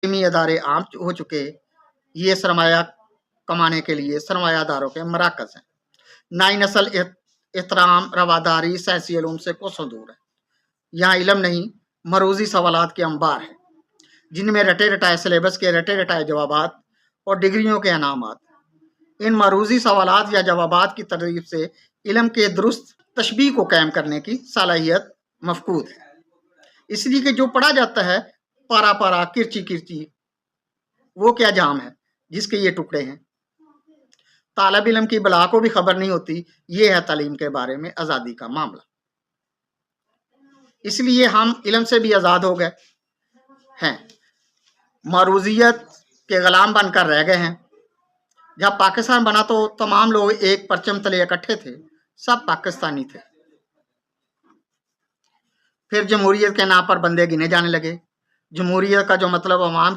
تعلیمی ادارے عام ہو چکے، یہ سرمایہ کمانے کے لیے سرمایہ داروں کے مراکز ہیں۔ نئی نسل احترام، رواداری، سیاسی علوم سے کوسوں دور ہے۔ یہاں علم نہیں، مروزی سوالات کے انبار ہیں، جن میں رٹے رٹائے سلیبس کے رٹے رٹائے جوابات اور ڈگریوں کے انعامات۔ ان مروزی سوالات یا جوابات کی ترتیب سے علم کے درست تشبیہ کو قائم کرنے کی صلاحیت مفقود ہے، اس لیے کہ جو پڑھا جاتا ہے پارا پارا، کرچی کرچی، وہ کیا جام ہے جس کے یہ ٹکڑے ہیں۔ طالب علم کی بلا کو بھی خبر نہیں ہوتی، یہ ہے تعلیم کے بارے میں آزادی کا معاملہ۔ اس لیے ہم علم سے بھی آزاد ہو گئے ہیں، معروضیت کے غلام بن کر رہ گئے ہیں۔ جب پاکستان بنا تو تمام لوگ ایک پرچم تلے اکٹھے تھے، سب پاکستانی تھے۔ پھر جمہوریت کے نام پر بندے گنے جانے لگے۔ جمہوریت کا جو مطلب عوام